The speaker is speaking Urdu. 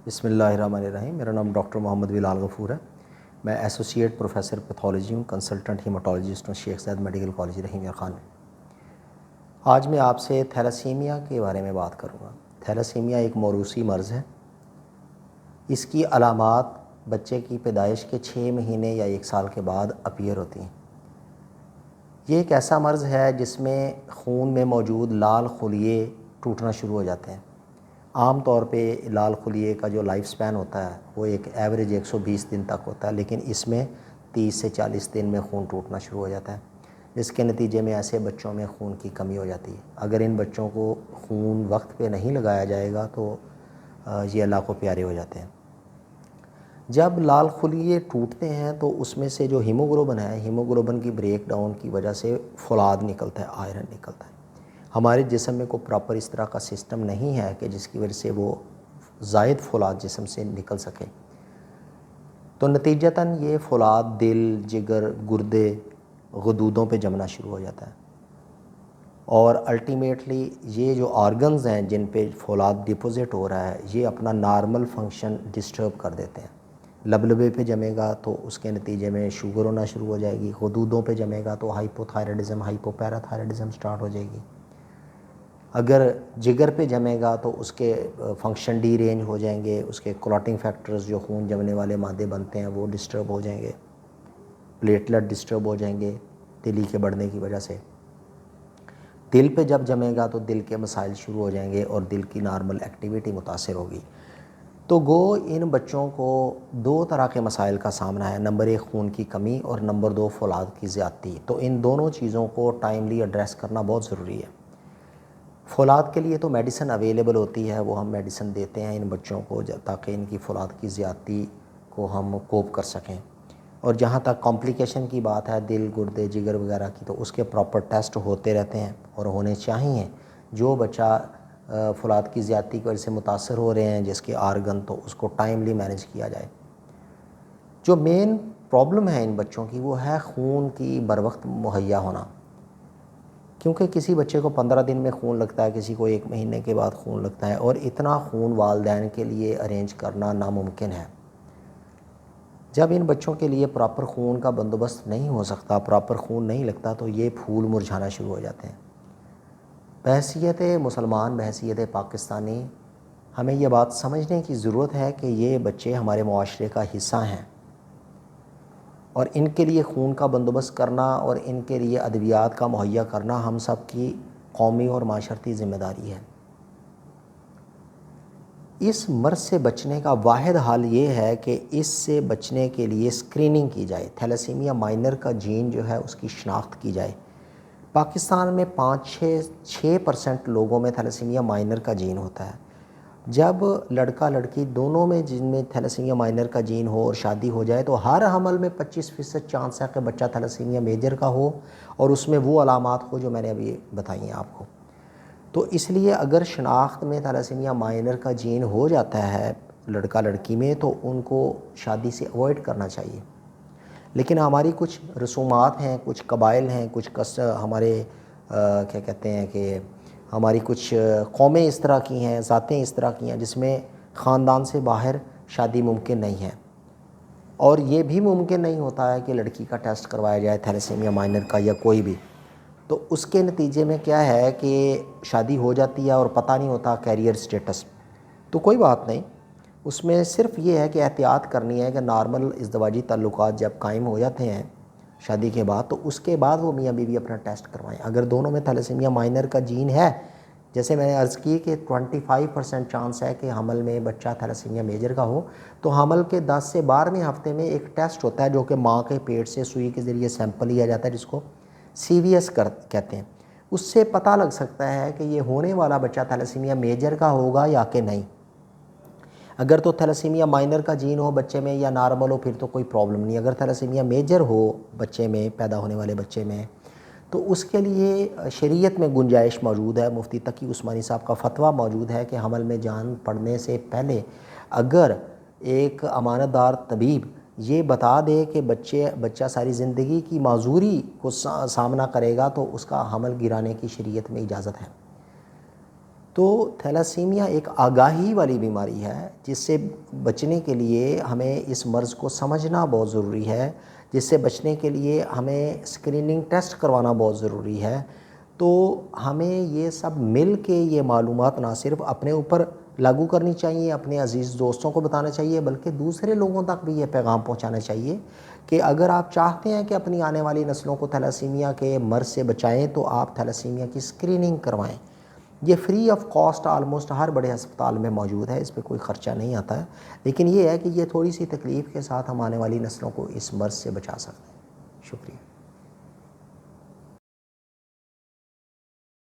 بسم اللہ الرحمن الرحیم۔ میرا نام ڈاکٹر محمد بلال غفور ہے۔ میں ایسوسیٹ پروفیسر پیتھولوجی ہوں، کنسلٹنٹ ہیماٹولوجسٹ ہوں شیخ زاید میڈیکل کالج رحیم یار خان میں۔ آج میں آپ سے تھیلاسیمیا کے بارے میں بات کروں گا۔ تھیلاسیمیا ایک موروثی مرض ہے۔ اس کی علامات بچے کی پیدائش کے 6 مہینے یا 1 سال کے بعد اپیئر ہوتی ہیں۔ یہ ایک ایسا مرض ہے جس میں خون میں موجود لال خلیے ٹوٹنا شروع ہو جاتے ہیں۔ عام طور پہ لال خلیے کا جو لائف سپین ہوتا ہے وہ ایک ایوریج 120 دن تک ہوتا ہے، لیکن اس میں 30 سے 40 دن میں خون ٹوٹنا شروع ہو جاتا ہے، جس کے نتیجے میں ایسے بچوں میں خون کی کمی ہو جاتی ہے۔ اگر ان بچوں کو خون وقت پہ نہیں لگایا جائے گا تو یہ اللہ کو پیارے ہو جاتے ہیں۔ جب لال خلیے ٹوٹتے ہیں تو اس میں سے جو ہیموگلوبن ہے، ہیموگلوبن کی بریک ڈاؤن کی وجہ سے فولاد نکلتا ہے، آئرن نکلتا ہے۔ ہمارے جسم میں کوئی پراپر اس طرح کا سسٹم نہیں ہے کہ جس کی وجہ سے وہ زائد فولاد جسم سے نکل سکے، تو نتیجتاً یہ فولاد دل، جگر، گردے، غدودوں پہ جمنا شروع ہو جاتا ہے، اور الٹیمیٹلی یہ جو آرگنز ہیں جن پہ فولاد ڈپوزٹ ہو رہا ہے یہ اپنا نارمل فنکشن ڈسٹرب کر دیتے ہیں۔ لبلبے پہ جمے گا تو اس کے نتیجے میں شوگر ہونا شروع ہو جائے گی، غدودوں پہ جمے گا تو ہائپوتھائرائڈزم، ہائپوپیراتھائرائڈزم سٹارٹ ہو جائے گی۔ اگر جگر پہ جمے گا تو اس کے فنکشن ڈی رینج ہو جائیں گے، اس کے کلاٹنگ فیکٹرز جو خون جمنے والے مادے بنتے ہیں وہ ڈسٹرب ہو جائیں گے، پلیٹلٹ ڈسٹرب ہو جائیں گے تیلی کے بڑھنے کی وجہ سے۔ دل پہ جب جمے گا تو دل کے مسائل شروع ہو جائیں گے اور دل کی نارمل ایکٹیویٹی متاثر ہوگی۔ تو گو ان بچوں کو 2 طرح کے مسائل کا سامنا ہے، نمبر 1 خون کی کمی اور نمبر 2 فولاد کی زیادتی۔ تو ان دونوں چیزوں کو ٹائملی ایڈریس کرنا بہت ضروری ہے۔ فولاد کے لیے تو میڈیسن اویلیبل ہوتی ہے، وہ ہم میڈیسن دیتے ہیں ان بچوں کو تاکہ ان کی فولاد کی زیادتی کو ہم کوپ کر سکیں۔ اور جہاں تک کمپلیکیشن کی بات ہے دل، گردے، جگر وغیرہ کی، تو اس کے پراپر ٹیسٹ ہوتے رہتے ہیں اور ہونے چاہیے۔ جو بچہ فولاد کی زیادتی کی وجہ سے متاثر ہو رہے ہیں جس کے آرگن، تو اس کو ٹائملی مینیج کیا جائے۔ جو مین پرابلم ہے ان بچوں کی وہ ہے خون کی بروقت مہیا ہونا، کیونکہ کسی بچے کو 15 دن میں خون لگتا ہے، کسی کو 1 مہینے کے بعد خون لگتا ہے، اور اتنا خون والدین کے لیے ارینج کرنا ناممکن ہے۔ جب ان بچوں کے لیے پراپر خون کا بندوبست نہیں ہو سکتا، پراپر خون نہیں لگتا، تو یہ پھول مرجھانا شروع ہو جاتے ہیں۔ بحیثیت مسلمان، بحیثیت پاکستانی، ہمیں یہ بات سمجھنے کی ضرورت ہے کہ یہ بچے ہمارے معاشرے کا حصہ ہیں، اور ان کے لیے خون کا بندوبست کرنا اور ان کے لیے ادویات کا مہیا کرنا ہم سب کی قومی اور معاشرتی ذمہ داری ہے۔ اس مرض سے بچنے کا واحد حل یہ ہے کہ اس سے بچنے کے لیے اسکریننگ کی جائے، تھیلاسیمیا مائنر کا جین جو ہے اس کی شناخت کی جائے۔ پاکستان میں 5-6% لوگوں میں تھیلاسیمیا مائنر کا جین ہوتا ہے۔ جب لڑکا لڑکی دونوں میں جن میں تھیلاسیمیا مائنر کا جین ہو اور شادی ہو جائے تو ہر حمل میں 25% چانس ہے کہ بچہ تھیلاسیمیا میجر کا ہو اور اس میں وہ علامات ہو جو میں نے ابھی بتائی ہیں آپ کو۔ تو اس لیے اگر شناخت میں تھیلاسیمیا مائنر کا جین ہو جاتا ہے لڑکا لڑکی میں تو ان کو شادی سے اوائڈ کرنا چاہیے۔ لیکن ہماری کچھ رسومات ہیں، کچھ قبائل ہیں، کچھ ہمارے کیا کہتے ہیں کہ ہماری کچھ قومیں اس طرح کی ہیں، ذاتیں اس طرح کی ہیں جس میں خاندان سے باہر شادی ممکن نہیں ہے، اور یہ بھی ممکن نہیں ہوتا ہے کہ لڑکی کا ٹیسٹ کروایا جائے تھیلاسیمیا مائنر کا یا کوئی بھی۔ تو اس کے نتیجے میں کیا ہے کہ شادی ہو جاتی ہے اور پتہ نہیں ہوتا کیریئر سٹیٹس۔ تو کوئی بات نہیں، اس میں صرف یہ ہے کہ احتیاط کرنی ہے کہ نارمل ازدواجی تعلقات جب قائم ہو جاتے ہیں شادی کے بعد تو اس کے بعد وہ میاں بیوی اپنا ٹیسٹ کروائیں۔ اگر دونوں میں تھیلاسیمیا مائنر کا جین ہے، جیسے میں نے عرض کی کہ 25% چانس ہے کہ حمل میں بچہ تھیلاسیمیا میجر کا ہو، تو حمل کے 10 سے 12ویں ہفتے میں ایک ٹیسٹ ہوتا ہے جو کہ ماں کے پیٹ سے سوئی کے ذریعے سیمپل لیا جاتا ہے جس کو CVS کہتے ہیں۔ اس سے پتہ لگ سکتا ہے کہ یہ ہونے والا بچہ تھیلاسیمیا میجر کا ہوگا یا کہ نہیں۔ اگر تو تھیلاسیمیا مائنر کا جین ہو بچے میں یا نارمل ہو پھر تو کوئی پرابلم نہیں۔ اگر تھیلاسیمیا میجر ہو بچے میں، پیدا ہونے والے بچے میں، تو اس کے لیے شریعت میں گنجائش موجود ہے، مفتی تقی عثمانی صاحب کا فتویٰ موجود ہے کہ حمل میں جان پڑنے سے پہلے اگر ایک امانت دار طبیب یہ بتا دے کہ بچہ ساری زندگی کی معذوری کو سامنا کرے گا تو اس کا حمل گرانے کی شریعت میں اجازت ہے۔ تو تھیلاسیمیا ایک آگاہی والی بیماری ہے جس سے بچنے کے لیے ہمیں اس مرض کو سمجھنا بہت ضروری ہے، جس سے بچنے کے لیے ہمیں اسکریننگ ٹیسٹ کروانا بہت ضروری ہے۔ تو ہمیں یہ سب مل کے یہ معلومات نہ صرف اپنے اوپر لاگو کرنی چاہیے، اپنے عزیز دوستوں کو بتانا چاہیے، بلکہ دوسرے لوگوں تک بھی یہ پیغام پہنچانا چاہیے کہ اگر آپ چاہتے ہیں کہ اپنی آنے والی نسلوں کو تھیلاسیمیا کے مرض سے بچائیں تو آپ تھیلاسیمیا کی اسکریننگ کروائیں۔ یہ فری آف کاسٹ آلموسٹ ہر بڑے ہسپتال میں موجود ہے، اس پہ کوئی خرچہ نہیں آتا ہے، لیکن یہ ہے کہ یہ تھوڑی سی تکلیف کے ساتھ ہم آنے والی نسلوں کو اس مرض سے بچا سکتے ہیں۔ شکریہ۔